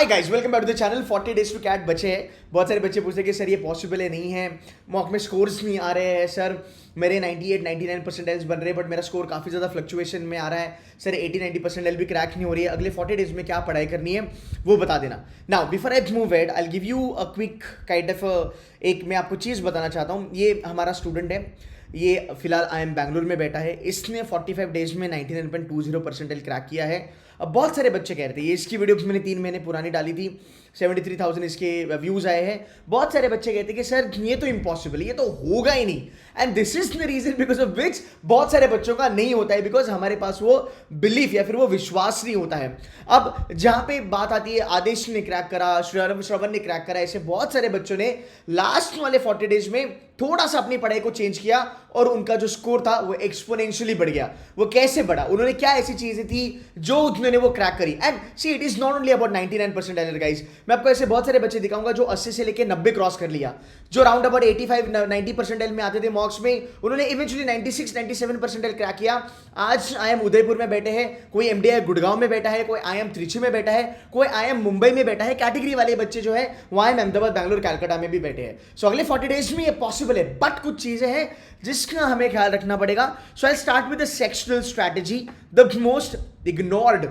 Guys, welcome back to the channel. 40 days to CAT बचे हैं। बहुत सारे बच्चे पूछते हैं कि सर ये पॉसिबल है, नहीं है, मॉक में स्कोर्स नहीं आ रहे हैं सर, मेरे 98 99 परसेंटाइल्स बन रहे हैं बट मेरा स्कोर काफ़ी ज़्यादा फ्लक्चुएशन में आ रहा है सर, 80 90 परसेंटाइल भी क्रैक नहीं हो रही है। अगले 40 डेज में क्या पढ़ाई करनी है वो बता देना। Now before I move ahead I give you a quick kind of एक मैं आपको चीज़ बताना चाहता हूँ। ये हमारा स्टूडेंट है, ये फिलहाल आई एम बैंगलोर में बैठा है। इसने 45 डेज में 99.20 परसेंटाइल क्रैक किया है। अब बहुत सारे बच्चे कह रहे थे, ये इसकी वीडियो मैंने 3 महीने पुरानी डाली थी, 73,000 इसके व्यूज़ आए हैं। बहुत सारे बच्चे कहते हैं कि सर ये तो इम्पॉसिबल है, ये तो होगा ही नहीं। And this is the reason because of which बहुत सारे बच्चों का नहीं होता है, बिकॉज हमारे पास वो बिलीफ या फिर वो विश्वास नहीं होता है। अब जहां पे बात आती है, आदेश ने क्रैक करा, श्रवण ने क्रैक करा, ऐसे बहुत सारे बच्चों ने लास्ट वाले 40 डेज में थोड़ा सा अपनी पढ़ाई को चेंज किया और उनका जो स्कोर था वो एक्सपोनेंशियली बढ़ गया। वो कैसे बढ़ा, उन्होंने क्या ऐसी चीजें थी जो उन्होंने वो क्रैक करी। And see it is not only about 99% guys, मैं आपको ऐसे बहुत सारे बच्चे दिखाऊंगा जो 80 से लेके 90 क्रॉस कर लिया, जो राउंड अबाउट 85 90 परसेंटाइल में आते थे मॉक्स में, उन्होंने इवेंचुअली 96 97 परसेंटाइल क्रैक किया। आज IIM उदयपुर में बैठे हैं, कोई MDI गुड़गांव में बैठा है, कोई IIM त्रिची में बैठा है, कोई IIM मुंबई में बैठा है। कैटेगरी वाले बच्चे जो है वो IIM अहमदाबाद, बैंगलोर, कलकत्ता में भी बैठे हैं। सो अगले 40 डेज में ये पॉसिबल है, बट कुछ चीजें हैं जिसका हमें ख्याल रखना पड़ेगा। So I start with the sectional strategy. The most ignored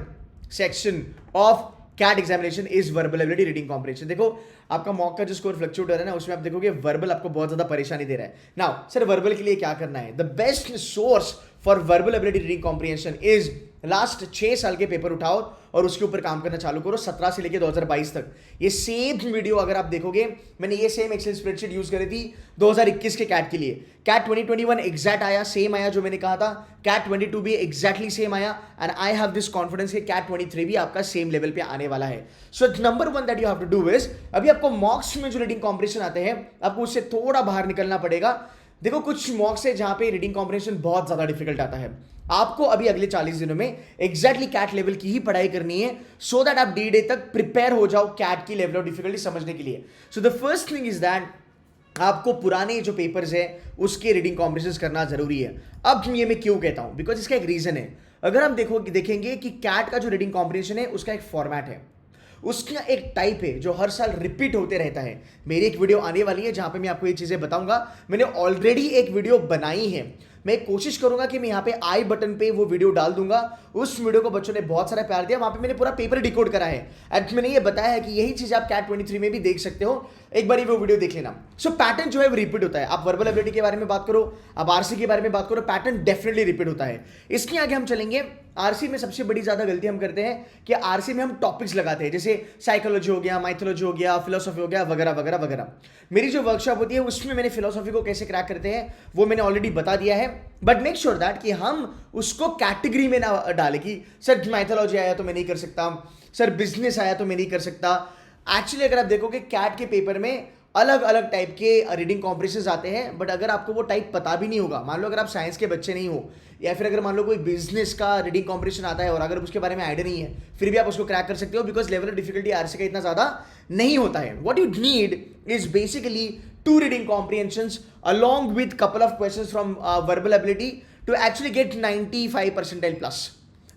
section of CAT examination is verbal ability, reading comprehension. देखो आपका मॉक का जो स्कोर फ्लक्चुएट हो रहा है ना, उसमें आप देखोगे वर्बल आपको बहुत ज्यादा परेशानी दे रहा है। नाउ सर वर्बल के लिए क्या करना है? The best source for verbal ability reading comprehension is last 6 साल के पेपर उठाओ और उसके ऊपर काम करना चालू करो, 17 से लेकर 2022 तक। ये सेम वीडियो अगर आप देखोगे, मैंने ये सेम एक्सेल स्प्रेडशीट यूज करी थी 2021 के कैट के लिए। कैट 2021 एग्जैक्ट आया, सेम आया जो मैंने कहा था। कैट 22 भी एग्जैक्टली सेम आया। And I have this confidence कि कैट 23 भी आपका सेम लेवल पे आने वाला है। So number 1 that you have to do is, अभी आपको मॉक्स में जो रीडिंग कॉम्प्रिहेंशन आते हैं आपको उससे थोड़ा बाहर निकलना पड़ेगा। देखो कुछ मॉक्स है जहां पे रीडिंग कॉम्प्रिहेंशन बहुत ज्यादा डिफिकल्ट आता है। आपको अभी अगले 40 दिनों में एग्जैक्टली कैट लेवल की ही पढ़ाई करनी है, सो दैट आप D-Day तक प्रिपेयर हो जाओ कैट की लेवल ऑफ डिफिकल्टी समझने के लिए। So the first thing is that आपको पुराने जो पेपर्स है उसके रीडिंग कॉम्प्रिहेंशन करना जरूरी है। अब ये मैं क्यों कहता हूं, बिकॉज इसका एक रीजन है। अगर हम देखेंगे कि कैट का जो रीडिंग कॉम्प्रिहेंशन है उसका एक फॉर्मेट है, उसका एक टाइप है जो हर साल रिपीट होते रहता है। मेरी एक वीडियो आने वाली है जहां पे मैं आपको ये चीजें बताऊंगा। मैंने ऑलरेडी एक वीडियो बनाई है, मैं कोशिश करूंगा कि मैं यहाँ पे आई बटन पे वो वीडियो डाल दूंगा। उस वीडियो को बच्चों ने बहुत सारा प्यार दिया, वहां पे मैंने पूरा पेपर डिकोड करा है एंड मैंने ये बताया है कि यही चीज आप कैट 23 में भी देख सकते हो। एक बार वो वीडियो देख लेना। सो पैटर्न जो है वो रिपीट होता है। आप वर्बल एबिलिटी के बारे में बात करो, आप RC के बारे में बात करो, पैटर्न डेफिनेटली रिपीट होता है। इसके आगे हम चलेंगे। RC में सबसे बड़ी ज्यादा गलती हम करते हैं कि RC में हम टॉपिक्स लगाते हैं, जैसे साइकोलॉजी हो गया, माइथोलॉजी हो गया, फिलोसॉफी हो गया, वगैरह वगैरह वगैरह। मेरी जो वर्कशॉप होती है उसमें मैंने फिलोसॉफी को कैसे क्रैक करते हैं वो मैंने ऑलरेडी बता दिया है, बट मेक श्योर दैट कि हम उसको कैटेगरी में ना डालें कि सर माइथोलॉजी आया तो मैं नहीं कर सकता, सर बिजनेस आया तो मैं नहीं कर सकता। एक्चुअली अगर आप देखोगे कैट के पेपर में अलग अलग टाइप के रीडिंग कॉम्प्रिहेंशन आते हैं, बट अगर आपको वो टाइप पता भी नहीं होगा, मान लो अगर आप साइंस के बच्चे नहीं हो, या फिर अगर मान लो कोई बिजनेस का रीडिंग कॉम्प्रिहेंशन आता है और अगर उसके बारे में आइडिया नहीं है, फिर भी आप उसको क्रैक कर सकते हो, because level of difficulty RC का इतना ज्यादा नहीं होता है। What you need is basically 2 reading comprehensions along with couple of questions from verbal ability to actually get 95 percentile plus.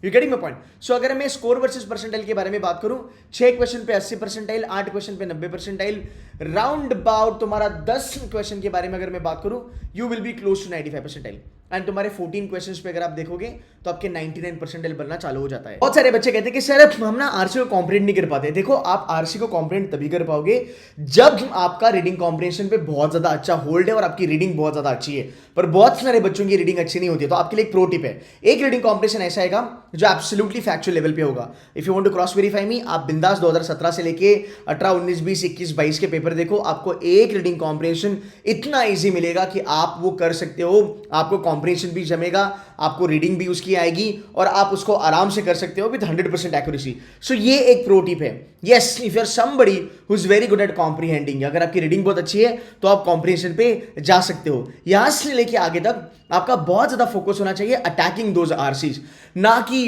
You getting my point? So अगर मैं स्कोर वर्सेस परसेंटाइल के बारे में बात करूं, 6 क्वेश्चन पे 80 परसेंटाइल, 8 क्वेश्चन पे 90 percentile, round about तुम्हारा 10 क्वेश्चन के बारे में अगर मैं बात करूं, you will be close to 95 percentile. And तुम्हारे 14 क्वेश्चंस पे अगर आप देखोगे तो आपके 99 परसेंटाइल बनना चालू हो जाता है। बहुत सारे बच्चे कहते हैं कि सर हम ना RC को कॉम्प्रिहेंड नहीं कर पाते। देखो आप RC को कॉम्प्रिहेंड तभी कर पाओगे जब आपका रीडिंग कॉम्प्रिहेंशन पे बहुत ज्यादा अच्छा होल्ड है और आपकी रीडिंग बहुत ज्यादा अच्छी है, पर बहुत सारे बच्चों की रीडिंग अच्छी नहीं होती है। तो आपके लिए एक प्रो टिप है, एक रीडिंग कॉम्प्रिहेंशन ऐसा आएगा जो एब्सोल्युटली फैक्चुअल लेवल पे होगा। If you want to cross verify me, आप बिंदास 2017 से लेके 18 19 20 21 22 के पेपर देखो, आपको एक रीडिंग कॉम्प्रिहेंशन इतना इजी मिलेगा कि आप वो कर सकते हो। आपको कॉम्प्रिहेंशन भी जमेगा, आपको रीडिंग भी उसकी आएगी और आप उसको आराम से कर सकते हो विद 100% एक्यूरेसी। सो ये एक प्रो टिप है। Yes, if you are somebody who is very good at comprehending, अगर आपकी रीडिंग बहुत अच्छी है तो आप कॉम्प्रिहेंशन पे जा सकते हो। यहां से लेके आगे तक आपका बहुत ज्यादा फोकस होना चाहिए अटैकिंग दोज आरसीज, ना कि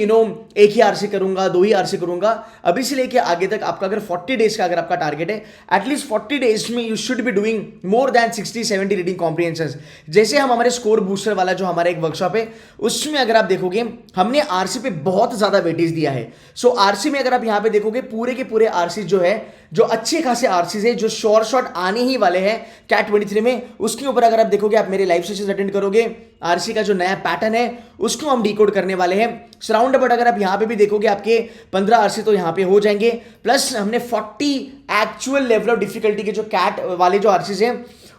एक ही आरसी करूंगा, दो ही आरसी करूंगा। अभी से लेके आगे तक आपका अगर 40 डेज का अगर आपका टारगेट है, एटलीस्ट 40 डेज में you should be doing more than 60-70 reading comprehension. जैसे हम हमारे स्कोर बूस्टर वाला जो हमारा एक वर्कशॉप है, उसमें अगर आप देखोगे हमने आरसी पे बहुत ज्यादा वेटेज दिया है। सो आरसी में अगर आप यहां पे देखोगे पूरे के पूरे आरसी जो है, जो अच्छे खासे आरसीज है, जो श्योर शॉट आने ही वाले हैं कैट 23 में, उसके ऊपर अगर आप देखोगे, आप मेरे लाइव सेशंस अटेंड करोगे, आरसी का जो नया पैटर्न है उसको हम डिकोड करने वाले हैं। सराउंड अबाउट अगर आप यहां पे भी देखोगे आपके 15 आरसी तो यहां पे हो जाएंगे, प्लस हमने 40 एक्चुअल लेवल ऑफ डिफिकल्टी के जो कैट वाले जो आरसीज हैं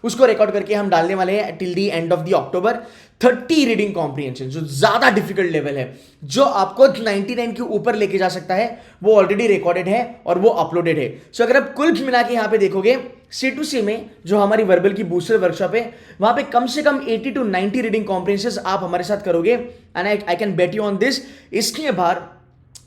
उसको रिकॉर्ड करके हम डालने वाले हैं till the end of the October. 30 reading comprehension जो ज्यादा डिफिकल्ट लेवल है, जो आपको 99 के ऊपर लेके जा सकता है, वो ऑलरेडी रिकॉर्डेड है और वो अपलोडेड है। सो अगर आप कुल मिला के यहां पे देखोगे C2C में जो हमारी वर्बल की बूस्टर वर्कशॉप है, वहां पे कम से कम 80 to 90 रीडिंग कॉम्प्रिहेंशन आप हमारे साथ करोगे, and I can bet you on this, इसके बाहर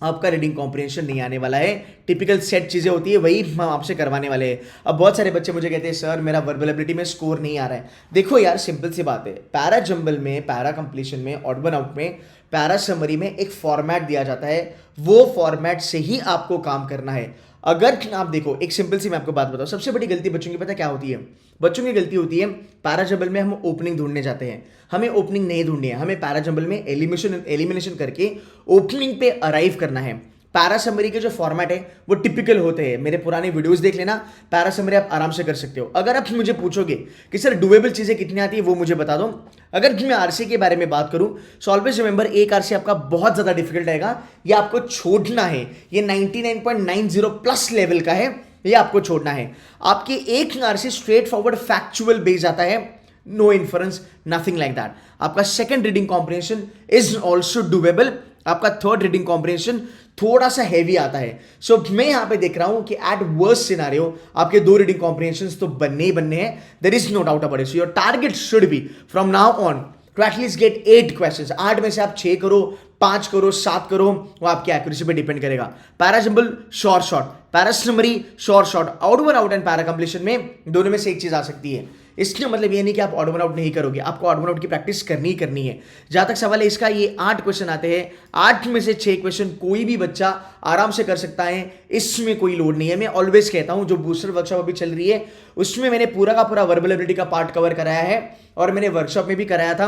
आपका रीडिंग कॉम्प्रिहेंशन नहीं आने वाला है। टिपिकल सेट चीजें होती है वही हम आपसे करवाने वाले हैं। अब बहुत सारे बच्चे मुझे कहते हैं सर मेरा वर्बल एबिलिटी में स्कोर नहीं आ रहा है। देखो यार, सिंपल सी बात है, पैरा जंबल में, पैरा कंप्लीशन में, ऑड वन आउट में, पैरा समरी में एक फॉर्मेट दिया जाता है, वो फॉर्मेट से ही आपको काम करना है। अगर आप देखो, एक सिंपल सी मैं आपको बात बताऊं, सबसे बड़ी गलती बच्चों की पता क्या होती है? बच्चों की गलती होती है पैरा जंबल में हम ओपनिंग ढूंढने जाते हैं। हमें ओपनिंग नहीं ढूंढनी है, हमें पैरा जंबल में एलिमिनेशन करके ओपनिंग पे अराइव करना है। पैरा समरी के जो फॉर्मेट है वो टिपिकल होते हैं, मेरे पुराने वीडियोस देख लेना, पैरा समरी आप आराम से कर सकते हो। अगर आप मुझे पूछोगे कि सर डुएबल चीजें कितनी आती है, वो मुझे बता दो। अगर मैं आरसी के बारे में बात करूं, सो ऑलवेज रिमेंबर, एक आरसी आपका बहुत ज्यादा डिफिकल्ट रहेगा, ये आपको छोड़ना है। ये 99.90 प्लस लेवल का है, ये आपको छोड़ना है। आपकी एक RC straightforward factual base आता है, no inference, nothing like that. आपका second reading comprehension is also doable. आपका थर्ड रीडिंग कॉम्प्रिहेंशन थोड़ा सा हैवी आता है। सो मैं यहां पे देख रहा हूं कि एट वर्स्ट सिनारियो आपके 2 रीडिंग कॉम्प्रिहेंशंस तो बनने ही बनने हैं, there is no doubt about it. So your target should be from now on to at least get 8 questions. 8 में से आप 6 करो, 5 करो, 7 करो, वो आपकी एक्यूरेसी पे डिपेंड करेगा। Para jumble short shot, para summary short shot, out one out and para completion में दोनों में से एक चीज आ सकती है। इसका मतलब ये नहीं कि आप ऑड वन आउट नहीं करोगे, आपको ऑड वन आउट की प्रैक्टिस करनी ही करनी है। जहां तक सवाल है इसका, ये 8 क्वेश्चन आते हैं, 8 में से 6 क्वेश्चन कोई भी बच्चा आराम से कर सकता है, इसमें कोई लोड नहीं है। मैं ऑलवेज कहता हूं, जो बूस्टर वर्कशॉप अभी चल रही है उसमें मैंने पूरा का पूरा वर्बल एबिलिटी का पार्ट कवर कराया है, और मैंने वर्कशॉप में भी कराया था,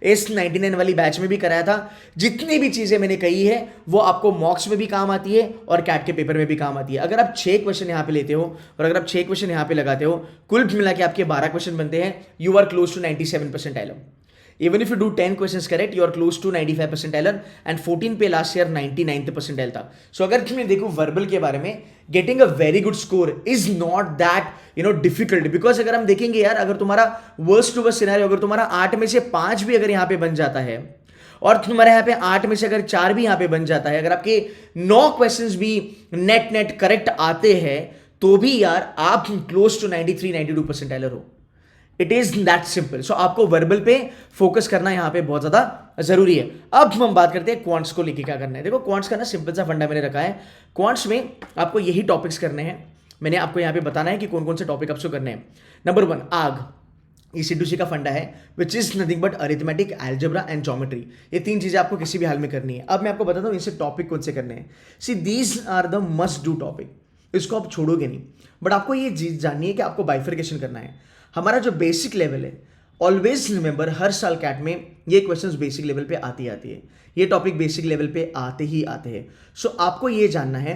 S99 वाली बैच में भी कराया था। जितनी भी चीजें मैंने कही है वो आपको मॉक्स में भी काम आती है और कैट के पेपर में भी काम आती है। अगर आप 6 क्वेश्चन यहां पे लेते हो और अगर आप 6 क्वेश्चन यहां पे लगाते हो, कुल मिला के आपके 12 क्वेश्चन बनते हैं, you are close to 97 percentile. Even if you do 10 questions correct, you are close to 95 percentile, and 14 पे लास्ट ईयर 99th percentile था। सो अगर मैं देखूं वर्बल के बारे में, getting a very good score is not that difficult, because अगर हम देखेंगे यार, अगर तुम्हारा वर्स्ट टू वर्स्ट सिनेरियो, अगर तुम्हारा 8 में से 5 भी अगर यहाँ पे बन जाता है, और तुम्हारे यहाँ पे 8 में से अगर 4 भी यहाँ पे बन जाता है, अगर आपके 9 क्वेश्चंस भी नेट करेक्ट आते हैं, तो भी यार आप क्लोज टू 93-92 परसेंटाइलर हो। It is that simple. So आपको वर्बल पे फोकस करना यहां पे बहुत ज्यादा जरूरी है। अब हम बात करते हैं क्वांट्स को लेके क्या करना है। देखो, क्वांट्स का ना सिंपल सा फंडा मैंने रखा है। क्वांट्स में आपको यही टॉपिक्स करने हैं, मैंने आपको यहां पे बताना है कि कौन कौन से टॉपिक आपको करने हैं। नंबर 1, आग, ये C2C का फंडा है, which is nothing but arithmetic, algebra and geometry. ये 3 चीजें आपको किसी भी हाल में करनी है। अब मैं आपको बताता हूं इनसे टॉपिक कौन से करने हैं। See these are the must do topic, इसको आप छोड़ोगे नहीं, बट आपको ये चीज जाननी है कि आपको बाइफर्केशन करना है। हमारा जो बेसिक लेवल है, ऑलवेज रिमेंबर, हर साल कैट में ये क्वेश्चंस बेसिक लेवल पे आती है, ये टॉपिक बेसिक लेवल पे आते ही आते हैं। सो आपको ये जानना है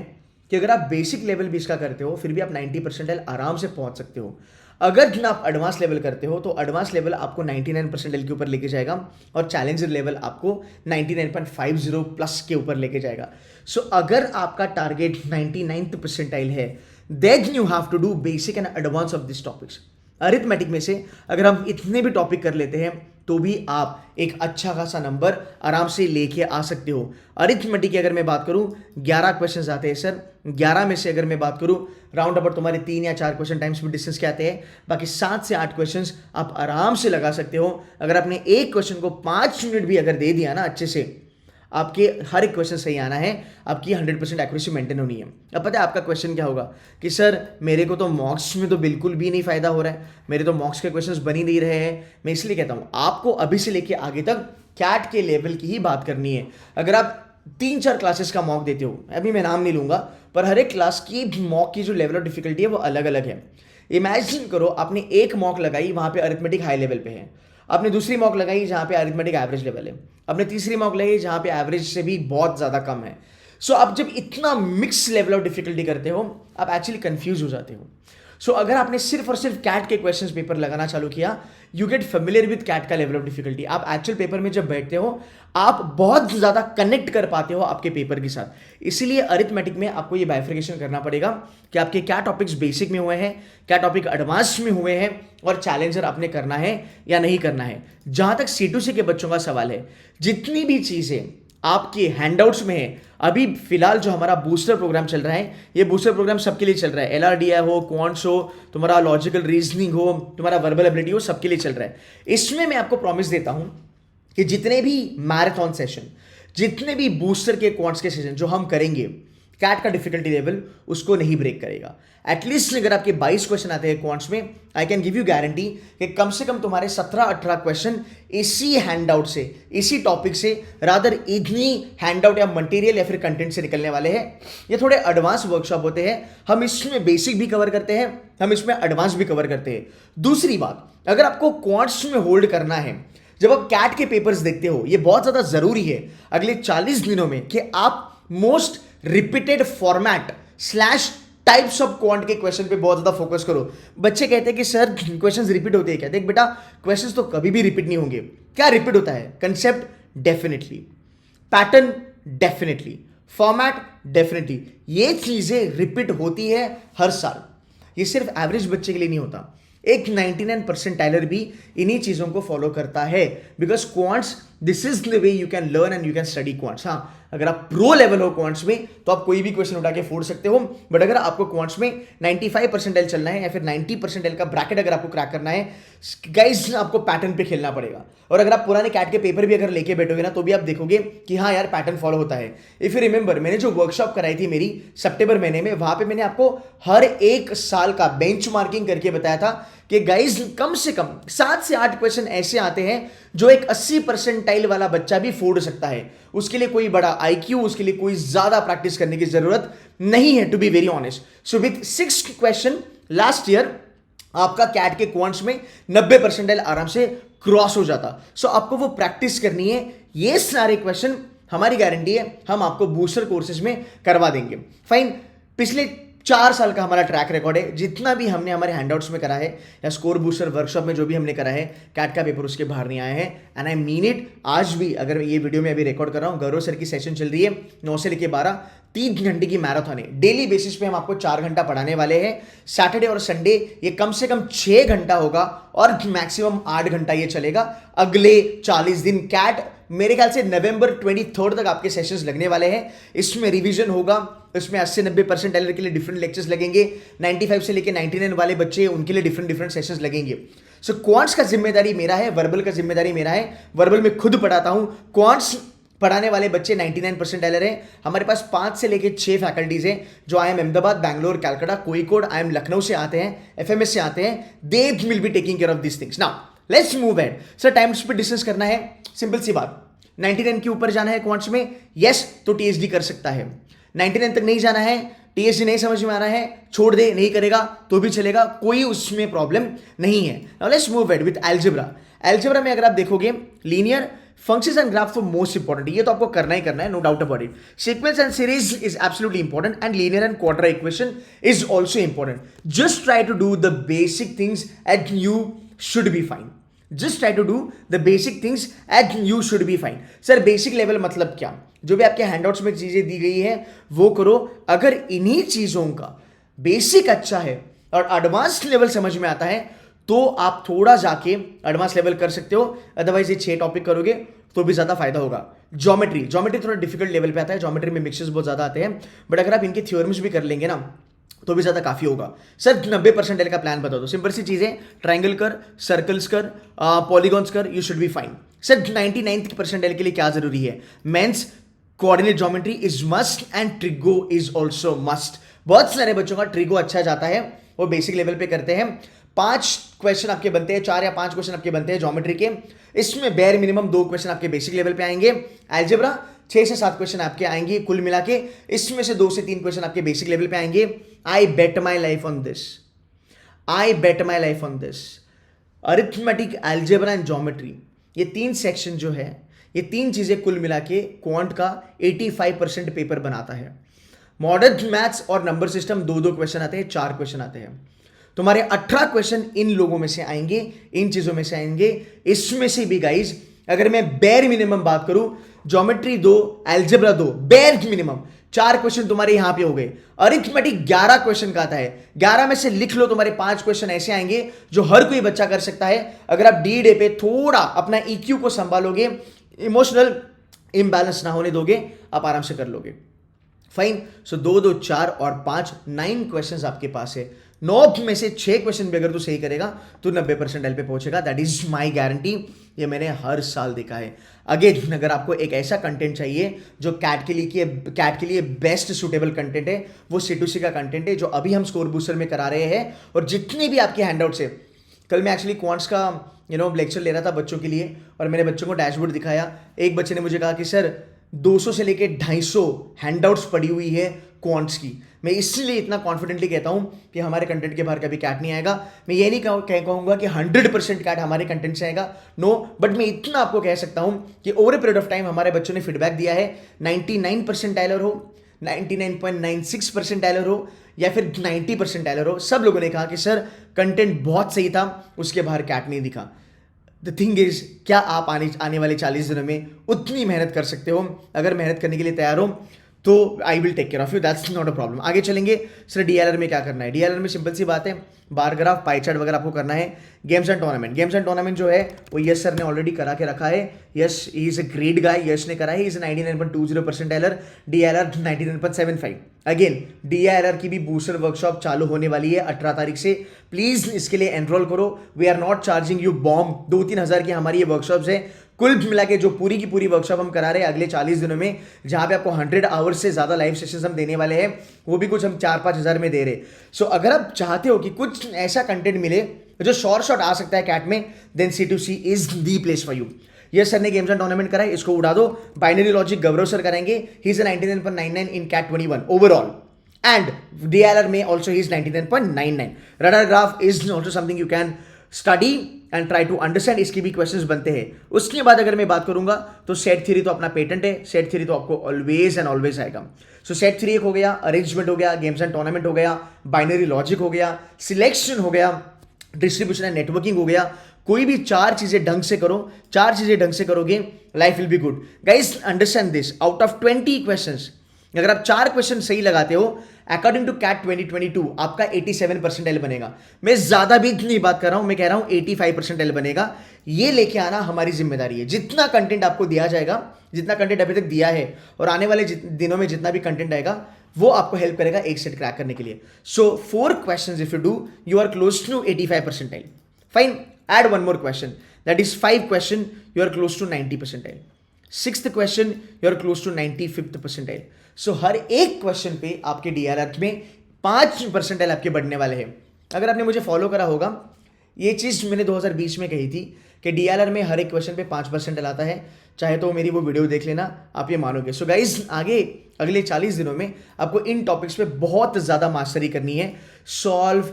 कि अगर आप बेसिक लेवल भी इसका करते हो, फिर भी आप 90 परसेंटाइल आराम से पहुंच सकते हो। अगर आप एडवांस लेवल करते हो, तो एडवांस लेवल आपको 99 परसेंटाइल के ऊपर लेके जाएगा, और चैलेंजर लेवल आपको 99.50 प्लस के ऊपर लेके जाएगा। सो अगर आपका टारगेट 99th परसेंटाइल है, then you have to do basic and advance of this topics. Arithmetic में से अगर हम इतने भी टॉपिक कर लेते हैं, तो भी आप एक अच्छा खासा नंबर आराम से लेके आ सकते हो। अरिथमेटिक की अगर मैं बात करूं, 11 क्वेश्चंस आते हैं सर। 11 में से अगर मैं बात करूं, राउंड अबाउट तुम्हारे 3 या 4 क्वेश्चन टाइम स्पीड डिस्टेंस के आते हैं, बाकी 7 से 8 क्वेश्चंस आप आराम से लगा सकते हो। अगर आपने एक क्वेश्चन को 5 मिनट भी अगर दे दिया ना अच्छे से, आपके हर एक क्वेश्चन सही आना है, आपकी 100% एक्यूरेसी मेंटेन होनी है। अब पता है आपका क्वेश्चन क्या होगा कि सर मेरे को तो मॉक्स में तो बिल्कुल भी नहीं फायदा हो रहा है, मेरे तो मॉक्स के क्वेश्चंस बन ही नहीं रहे हैं। मैं इसलिए कहता हूं आपको अभी से लेके आगे तक कैट के लेवल की ही बात करनी है। अगर आप 3-4 क्लासेस का मॉक देते हो, अभी मैं नाम नहीं लूंगा, पर हर एक क्लास की मॉक की जो लेवल ऑफ डिफिकल्टी है वो अलग अलग है। इमेजिन करो आपने एक मॉक लगाई, वहां पे अरिथमेटिक हाई लेवल पे है, आपने दूसरी मॉक लगाई जहां पे अरिथमेटिक एवरेज लेवल है, आपने तीसरी मॉक लगाई जहां पे एवरेज से भी बहुत ज्यादा कम है। सो आप जब इतना मिक्स लेवल ऑफ डिफिकल्टी करते हो आप एक्चुअली कंफ्यूज हो जाते हो। सो अगर आपने सिर्फ और सिर्फ कैट के क्वेश्चंस पेपर लगाना चालू किया, you get familiar with CAT का लेवल ऑफ डिफिकल्टी। आप एक्चुअल पेपर में जब बैठते हो आप बहुत ज्यादा कनेक्ट कर पाते हो आपके पेपर के साथ। इसीलिए अरिथमेटिक में आपको ये बाइफिकेशन करना पड़ेगा कि आपके क्या टॉपिक्स बेसिक में हुए हैं, क्या टॉपिक एडवांस में हुए हैं, और चैलेंजर आपने करना है या नहीं करना है। जहां तक C2C के बच्चों का सवाल है, जितनी भी चीजें आपके हैंडआउट्स में है, अभी फिलहाल जो हमारा बूस्टर प्रोग्राम चल रहा है, ये बूस्टर प्रोग्राम सबके लिए चल रहा है। LRDI हो, क्वांट्स हो, तुम्हारा लॉजिकल रीजनिंग हो, तुम्हारा वर्बल एबिलिटी हो, सबके लिए चल रहा है। इसमें मैं आपको प्रॉमिस देता हूं कि जितने भी मैराथन सेशन, जितने भी बूस्टर के क्वांट्स के सेशन जो हम करेंगे, कैट का डिफिकल्टी लेवल उसको नहीं ब्रेक करेगा। एटलीस्ट अगर आपके 22 क्वेश्चन आते हैं क्वांट्स में, I can give you guarantee कि कम से कम तुम्हारे 17-18 क्वेश्चन इसी हैंडआउट से, इसी टॉपिक से, रादर इतनी हैंडआउट या मटेरियल या फिर कंटेंट से निकलने वाले हैं। ये थोड़े एडवांस वर्कशॉप होते हैं, हम इसमें बेसिक भी कवर करते हैं, हम इसमें एडवांस भी कवर करते हैं। दूसरी बात, अगर आपको क्वांट्स में होल्ड करना है, जब आप कैट के पेपर्स देखते हो, ये बहुत ज्यादा जरूरी है अगले 40 दिनों में कि आप most repeated format slash types of quant के क्वेश्चन पे बहुत ज्यादा फोकस करो। बच्चे कहते हैं कि सर क्वेश्चंस रिपीट होते हैं क्या? देख बेटा, क्वेश्चंस तो कभी भी रिपीट नहीं होंगे। क्या रिपीट होता है? Concept definitely, pattern definitely, format definitely, ये चीजें रिपीट होती है हर साल। ये सिर्फ एवरेज बच्चे के लिए नहीं होता, एक 99% टाइलर भी इन्हीं चीजों को फॉलो करता है। Because quants, this is the way you can learn and you can study quants. हाँ, अगर आप प्रो लेवल हो क्वांट्स में तो आप कोई भी क्वेश्चन उठा के फोड़ सकते हो, बट अगर आपको क्वांट्स में 95% चलना है या फिर 90% का ब्रैकेट अगर आपको क्रैक करना है, गाइस आपको पैटर्न पे खेलना पड़ेगा। और अगर आप पुराने कैट के पेपर भी अगर लेके बैठोगे ना, तो भी आप देखोगे कि हाँ यार पैटर्न फॉलो होता है। इफ यू रिमेंबर, मैंने जो वर्कशॉप कराई थी मेरी सितंबर महीने में, वहां पे मैंने आपको हर एक साल का बेंचमार्किंग करके बताया था कि गाइस कम से कम 7 से 8 क्वेश्चन ऐसे आते हैं जो एक 80% वाला बच्चा भी फोड़ सकता है। उसके लिए कोई बड़ा IQ, उसके लिए कोई ज्यादा प्रैक्टिस करने की जरूरत नहीं है, to be very honest. So with 6 question last year आपका कैट के क्वांट्स में 90% आराम से क्रॉस हो जाता। सो आपको वो प्रैक्टिस करनी है। ये सारे क्वेश्चन हमारी गारंटी है हम आपको बूस्टर कोर्सेज में करवा देंगे। फाइन, पिछले 4 साल का हमारा ट्रैक रिकॉर्ड है, जितना भी हमने हमारे हैंडआउट्स में करा है या स्कोर बूस्टर वर्कशॉप में जो भी हमने करा है, कैट का पेपर उसके बाहर नहीं आया है। And I mean it. आज भी अगर ये वीडियो में अभी रिकॉर्ड कर रहा हूँ, गौरव सर की सेशन चल रही है 9 से लेकर 12, 3 घंटे की मैराथन है। डेली बेसिस पे हम आपको 4 घंटा पढ़ाने वाले हैं। सैटरडे और संडे ये कम से कम 6 घंटा होगा और मैक्सिमम 8 घंटा ये चलेगा। अगले 40 दिन कैट, मेरे ख्याल से नवंबर 23 तक आपके सेशंस लगने वाले हैं। इसमें रिवीजन होगा, इसमें 80-90% टेलर के लिए डिफरेंट लेक्चर्स लगेंगे, 95 से लेके 99 वाले बच्चे उनके लिए डिफरेंट सेशंस लगेंगे। सो क्वांट्स का जिम्मेदारी मेरा है, वर्बल का जिम्मेदारी मेरा है। वर्बल में खुद पढ़ाता हूं, क्वांट्स पढ़ाने वाले बच्चे 99% टेलर हैं। हमारे पास 5 से लेके 6 फैकल्टीज हैं जो IIM अहमदाबाद, बैंगलोर, कलकत्ता, कोईकोड, IIM लखनऊ से आते हैं, FMS से आते हैं। They will be taking care of this things. Now let's move add. Sir times पे डिस्कस करना है, सिंपल सी बात, 99 के ऊपर जाना है क्वांट्स में, यस तो THD कर सकता है। 99 तक नहीं जाना है, THD नहीं समझ में आ रहा है, छोड़ दे, नहीं करेगा तो भी चलेगा, कोई उसमें प्रॉब्लम नहीं है। Now let's move ahead with algebra. Algebra में अगर आप देखोगे, लीनियर, फंक्शंस एंड ग्राफ तो मोस्ट इंपॉर्टेंट, ये तो आपको करना ही करना है, no doubt about it. Sequence and series is absolutely important and linear and quadratic equation is also important. Just try to do the basic things and you should be fine. Just try to do the basic things and you should be fine. Sir basic level मतलब क्या? जो भी आपके handouts में चीजें दी गई है वो करो। अगर इन्हीं चीजों का बेसिक अच्छा है और एडवांस लेवल समझ में आता है तो आप थोड़ा जाके एडवांस लेवल कर सकते हो। अदरवाइज ये 6 टॉपिक करोगे तो भी ज्यादा फायदा होगा। ज्योमेट्री थोड़ा डिफिकल्ट लेवल पे आता है, ज्योमेट्री में मिक्सेस बहुत ज्यादा आते हैं, बट अगर आप इनके थ्योरम्स भी कर लेंगे ना तो भी ज्यादा काफी होगा। सर 90% का प्लान बता दो, सिंपल सी चीजें, ट्राइंगल कर, सर्कल्स कर, पॉलीगॉन्स कर, you should be fine. Sir 99th percentile के लिए क्या जरूरी है? Means coordinate geometry is must and trigo is also must. बहुत सारे बच्चों का ट्रिगो अच्छा जाता है, वो बेसिक लेवल पे करते हैं। 5 क्वेश्चन आपके बनते हैं, 4 या 5 क्वेश्चन आपके बनते हैं ज्योमेट्री के। इसमें बेयर मिनिमम 2 क्वेश्चन आपके बेसिक लेवल पे आएंगे। अलजेब्रा 6 से 7 क्वेश्चन आपके आएंगे कुल मिला के, इसमें से 2 से 3 क्वेश्चन आपके बेसिक लेवल पे आएंगे। I bet my life on this, I bet my life on this. Arithmetic, algebra and geometry, ये 3 सेक्शन जो है, ये 3 चीजें कुल मिला के क्वांट का 85% पेपर बनाता है। मॉडर्न मैथ्स और नंबर सिस्टम 2-2 क्वेश्चन आते हैं, 4 क्वेश्चन आते हैं। तुम्हारे 18 क्वेश्चन इन लोगों में से आएंगे, इन चीजों में से आएंगे। इसमें से भी गाइज अगर मैं बेयर मिनिमम बात करूं, geometry 2, algebra 2, bare minimum 4 question तुम्हारे यहां पे हो गए। अरिथमेटिक 11 क्वेश्चन का आता है, 11 में से लिख लो तुम्हारे 5 क्वेश्चन ऐसे आएंगे जो हर कोई बच्चा कर सकता है। अगर आप डी डे पे थोड़ा अपना EQ को संभालोगे, इमोशनल इम्बैलेंस ना होने दोगे, आप आराम से कर लोगे। फाइन। सो 2, 2, 4 और 5, 9 क्वेश्चंस आपके पास है। 9 में से 6 क्वेश्चन भी अगर तू सही करेगा तो 90% पे पहुंचेगा। दैट इज माई गारंटी, ये मैंने हर साल देखा है। अगेन, अगर आपको एक ऐसा कंटेंट चाहिए जो कैट के लिए बेस्ट सुटेबल कंटेंट है, वो C2C का कंटेंट है जो अभी हम स्कोर बूस्टर में करा रहे हैं। और जितने भी आपके हैंडआउट्स है, कल मैं एक्चुअली क्वांट्स का लेक्चर ले रहा था बच्चों के लिए, और मैंने बच्चों को डैशबोर्ड दिखाया। एक बच्चे ने मुझे कहा कि सर 200 से लेके 250 हैंडआउट्स पड़ी हुई है क्वांट्स की। मैं इसलिए इतना कॉन्फिडेंटली कहता हूं कि हमारे कंटेंट के बाहर कभी कैट नहीं आएगा। मैं ये नहीं कहूंगा कि 100% कैट हमारे कंटेंट से आएगा, नो, बट मैं इतना आपको कह सकता हूं कि over a period of time हमारे बच्चों ने फीडबैक दिया है। 99% टाइलर हो, 99.96% टाइलर हो, या फिर 90% टाइलर हो, सब लोगों ने कहा कि सर कंटेंट बहुत सही था, उसके बाहर कैट नहीं दिखा। द थिंग इज, क्या आप आने वाले 40 दिनों में उतनी मेहनत कर सकते हो? अगर मेहनत करने के लिए तैयार हो तो I will take care of you, that's not a problem. आगे चलेंगे। सर DLR में क्या करना है? DLR में सिंपल सी बात है, बार ग्राफ, पाई चार्ट वगैरह आपको करना है। गेम्स एंड टूर्नामेंट जो है वो यस सर ने ऑलरेडी करा के रखा है। Yes, he is a great guy, yes ने करा है। He is 99.20% tiler, DLR 99.75। Again, DLR की भी बूस्टर वर्कशॉप चालू होने वाली है 18 तारीख से। प्लीज इसके लिए एनरोल करो। We are not charging you bomb. 2-3 हज़ार की हमारी ये वर्कशॉप्स है। कुल मिला के जो पूरी की पूरी वर्कशॉप हम करा रहे हैं अगले 40 दिनों में, जहां पे आपको 100 आवर्स से ज्यादा लाइव सेशंस हम देने वाले हैं, वो भी कुछ हम 4-5 हज़ार में दे रहे। सो अगर आप चाहते हो कि कुछ ऐसा कंटेंट मिले जो शॉर्ट आ सकता है कैट में, then C2C is the place for you. Yes sir ने गेम्स एंड टूर्नामेंट कराए, इसको उड़ा दो। बाइनरी लॉजिक गौरव सर करेंगे, he is 99.99 in CAT 21 overall, and DLR में also he is 99.99. Radar graph is also something you can study and try to understand. इसकी भी questions बनते हैं। उसके बाद अगर मैं बात करूंगा तो सेट थ्योरी तो अपना पेटेंट है, सेट थ्योरी तो आपको ऑलवेज एंड ऑलवेज आएगा। सो सेट थ्योरी एक हो गया, अरेंजमेंट हो गया, गेम्स एंड टूर्नामेंट हो गया, बाइनरी लॉजिक हो गया, सिलेक्शन हो गया, डिस्ट्रीब्यूशन एंड नेटवर्किंग हो गया। कोई भी 4 चीजें ढंग से करो, 4 चीजें ढंग से करोगे, life will be good. Guys understand this, out of 20 questions अगर आप 4 क्वेश्चन सही लगाते हो, अकॉर्डिंग टू कैट 2022 आपका 87 परसेंटाइल बनेगा। मैं ज्यादा भी नहीं बात कर रहा हूं, मैं कह रहा हूं 85 परसेंटाइल बनेगा। ये लेके आना हमारी जिम्मेदारी है। जितना कंटेंट आपको दिया जाएगा, जितना कंटेंट अभी तक दिया है, और आने वाले दिनों में जितना भी कंटेंट आएगा, वो आपको हेल्प करेगा एक सेट क्रैक करने के लिए। So 4 question if you do, you are close to 85 percentile. Fine, add 1 more question, that is 5 question, you are close to 90 percentile. 6th question, you are close to 95th percentile. So हर एक question पे आपके DLR में 5 percentile आपके बढ़ने वाले हैं। अगर आपने मुझे फॉलो करा होगा, ये चीज मैंने 2020 में कही थी कि DLR में हर एक क्वेश्चन पे 5 परसेंटाइल आता है। चाहे तो मेरी वो वीडियो देख लेना, आप ये मानोगे। सो गाइज, आगे अगले 40 दिनों में आपको इन टॉपिक्स पे बहुत ज्यादा मास्टरी करनी है। सॉल्व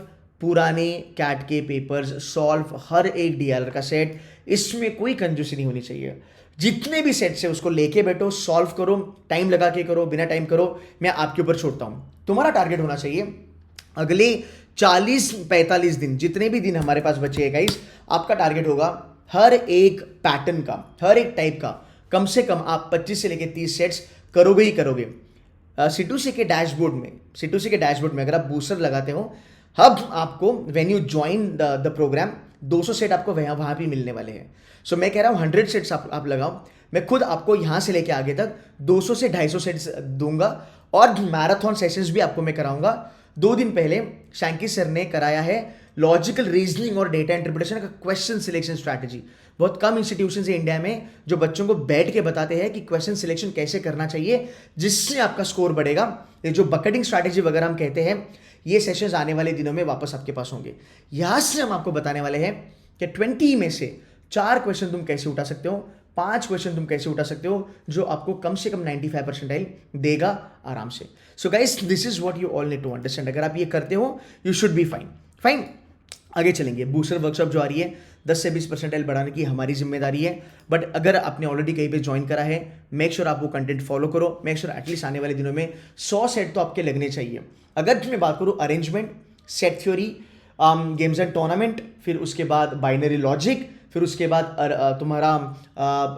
पुराने कैट के पेपर्स, सॉल्व हर एक DLR का सेट, इसमें कोई कंजूसी नहीं होनी चाहिए। जितने भी सेट्स है उसको लेके बैठो, सॉल्व करो, टाइम लगा के करो, बिना टाइम करो, मैं आपके ऊपर छोड़ता हूं। तुम्हारा टारगेट होना चाहिए अगले 40-45 दिन, जितने भी दिन हमारे पास बचे हैं गाइस, आपका टारगेट होगा हर एक पैटर्न का, हर एक टाइप का कम से कम आप 25 से लेके 30 सेट्स करोगे ही करोगे। C2C के डैशबोर्ड में अगर आप बूस्टर लगाते हो, अब आपको when you join the program 200 set आपको वहां भी मिलने वाले हैं। सो मैं कह रहा हूं 100 सेट्स आप लगाओ। मैं खुद आपको यहां से लेके आगे तक 200 से 250 सेट्स दूंगा, और मैराथन सेशंस भी आपको मैं कराऊंगा। 2 दिन पहले शैंकी सर ने कराया है लॉजिकल रीजनिंग और डेटा इंटरप्रिटेशन का क्वेश्चन सिलेक्शन स्ट्रैटेजी। बहुत कम इंस्टीट्यूशन है इंडिया में जो बच्चों को बैठ के बताते हैं कि क्वेश्चन सिलेक्शन कैसे करना चाहिए जिससे आपका स्कोर बढ़ेगा। ये जो बकेटिंग स्ट्रैटेजी वगैरह हम कहते हैं, ये सेशंस आने वाले दिनों में वापस आपके पास होंगे। यहां से हम आपको बताने वाले हैं कि 20 में से 4 क्वेश्चन तुम कैसे उठा सकते हो, 5 क्वेश्चन तुम कैसे उठा सकते हो जो आपको कम से कम 95 परसेंटाइल देगा आराम से। So guys, this is what you all need to understand. अगर आप ये करते हो you should be fine. Fine, आगे चलेंगे। बूस्टर वर्कशॉप जो आ रही है 10 से 20 परसेंटाइल बढ़ाने की हमारी जिम्मेदारी है। बट अगर आपने ऑलरेडी कहीं पे ज्वाइन करा है, मेक श्योर आप वो कंटेंट फॉलो करो। मेक श्योर एटलीस्ट आने वाले दिनों में 100 सेट तो आपके लगने चाहिए। अगर मैं बात करूँ arrangement, set theory, games and tournament, फिर उसके बाद बाइनरी लॉजिक, फिर उसके बाद तुम्हारा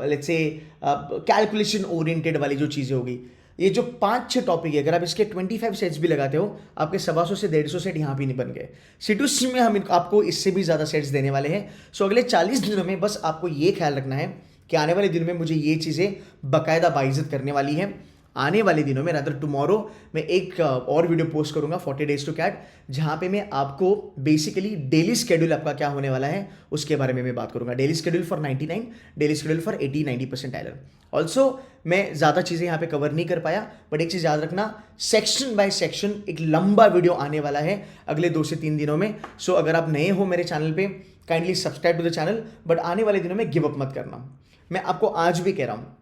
लेट्स से कैलकुलेशन ओरिएंटेड वाली जो चीज़ें होगी, ये जो 5-6 टॉपिक है, अगर आप इसके 25 सेट्स भी लगाते हो, आपके 125 से 150 सेट यहाँ भी नहीं बन गए। C2C में हम आपको इससे भी ज़्यादा सेट्स देने वाले हैं। सो अगले 40 दिनों में बस आपको ये ख्याल रखना है कि आने वाले दिनों में मुझे ये चीज़ें बाकायदा बाइज्जत करने वाली हैं। आने वाले दिनों में रादर टुमारो मैं एक और वीडियो पोस्ट करूंगा 40 डेज टू कैट, जहां पे मैं आपको बेसिकली डेली शेड्यूल आपका क्या होने वाला है उसके बारे में मैं बात करूंगा। Daily schedule for 99, daily schedule for 80-90 percentiler. Also मैं ज़्यादा चीज़ें यहाँ पे कवर नहीं कर पाया, बट एक चीज़ याद रखना, सेक्शन बाय सेक्शन एक लंबा वीडियो आने वाला है अगले 2 से 3 दिनों में। सो अगर आप नए हो मेरे चैनल पे, kindly subscribe to the channel, but आने वाले दिनों में गिव अप मत करना। मैं आपको आज भी कह रहा हूँ,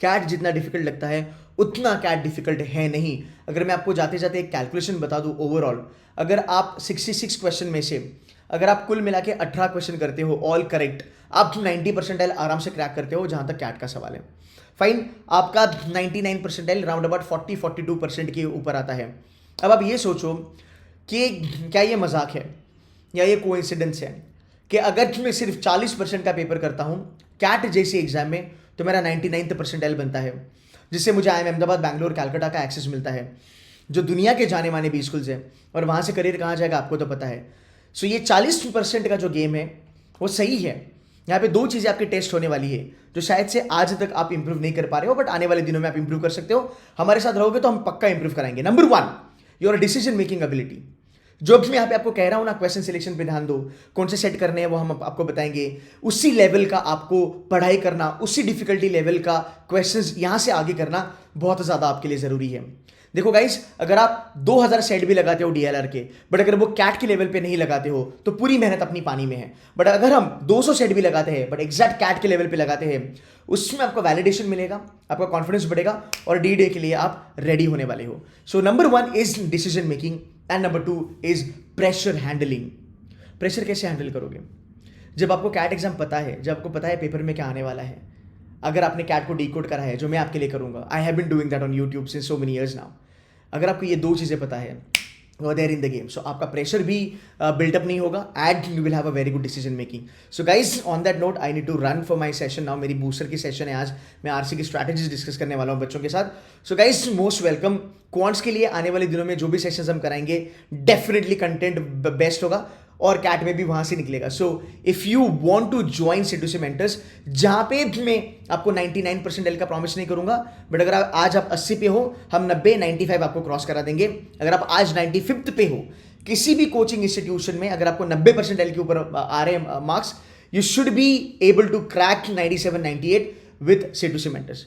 कैट जितना डिफिकल्ट लगता है उतना कैट डिफिकल्ट है नहीं। अगर मैं आपको जाते जाते एक कैलकुलेशन बता दूं, ओवरऑल अगर आप 66 क्वेश्चन में से अगर आप कुल मिला के 18 क्वेश्चन करते हो ऑल करेक्ट, आप 90 परसेंटाइल आराम से क्रैक करते हो जहां तक कैट का सवाल है। फाइन, आपका 99 परसेंटाइल राउंड अबाउट 40-42% के ऊपर आता है। अब आप ये सोचो कि क्या ये मजाक है या ये कोइंसिडेंस है कि अगर मैं सिर्फ 40% का पेपर करता हूं कैट जैसी एग्जाम में तो मेरा 99 परसेंटाइल बनता है, जिससे मुझे IIM अहमदाबाद, बैंगलोर, कैलकाटा का एक्सेस मिलता है, जो दुनिया के जाने माने भी स्कूल्स हैं, और वहाँ से करियर कहाँ जाएगा आपको तो पता है। सो ये 40% का जो गेम है वो सही है। यहाँ पे 2 चीज़ें आपके टेस्ट होने वाली है जो शायद से आज तक आप इंप्रूव नहीं कर पा रहे हो, बट आने वाले दिनों में आप इंप्रूव कर सकते हो। हमारे साथ रहोगे तो हम पक्का इंप्रूव कराएंगे। Number 1, your decision making ability. जो भी मैं यहाँ पे आपको कह रहा हूँ ना, क्वेश्चन सिलेक्शन पे ध्यान दो, कौन से सेट करने हैं वो हम आपको बताएंगे। उसी लेवल का आपको पढ़ाई करना, उसी डिफिकल्टी लेवल का क्वेश्चंस यहाँ से आगे करना बहुत ज़्यादा आपके लिए ज़रूरी है। देखो गाइस, अगर आप 2000 सेट भी लगाते हो DLR के, बट अगर वो कैट के लेवल पे नहीं लगाते हो तो पूरी मेहनत अपनी पानी में है। बट अगर हम 200 सेट भी लगाते हैं बट एग्जैक्ट कैट के लेवल पे लगाते हैं, उसमें आपको वैलिडेशन मिलेगा, आपका कॉन्फिडेंस बढ़ेगा और D-Day के लिए आप रेडी होने वाले हो। सो number 1 is decision making and number 2 is pressure handling. Pressure कैसे हैंडल करोगे? जब आपको कैट एग्जाम पता है, जब आपको पता है पेपर में क्या आने वाला है, अगर आपने कैट को डीकोड करा है, जो मैं आपके लिए करूंगा, I have been doing that on YouTube since so many years now. अगर आपको ये 2 चीज़ें पता है, there in the game, so आपका प्रेशर भी बिल्टअप नहीं होगा and you will have a very good decision making. So guys, on that note I need to run for my session now. मेरी बूस्टर की सेशन है आज, मैं RC की स्ट्रैटेजीज डिस्कस करने वाला हूँ बच्चों के साथ। So guys, most welcome. Quants के लिए आने वाले दिनों में जो भी सेशंस हम कराएंगे, डेफिनेटली कंटेंट बेस्ट होगा और कैट में भी वहां से निकलेगा। So if you want to join C2C mentors, जहां पे मैं आपको 99 परसेंटाइल का प्रॉमिस नहीं करूंगा, बट अगर आज आप 80 पे हो, हम 90-95 आपको क्रॉस करा देंगे। अगर आप आज 95th पे हो किसी भी कोचिंग इंस्टीट्यूशन में, अगर आपको 90 परसेंटाइल के ऊपर आ रहे हैं marks, you should be able to crack 97-98 with C2C mentors.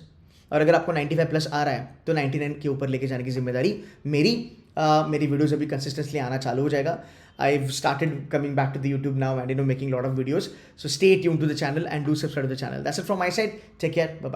और अगर आपको 95 प्लस आ रहा है तो 99 के ऊपर लेके जाने की जिम्मेदारी मेरी। मेरी वीडियोस अभी कंसिस्टेंटली आना चालू हो जाएगा। I've started coming back to the YouTube now and making a lot of videos. So stay tuned to the channel and do subscribe to the channel. That's it from my side. Take care. Bye-bye.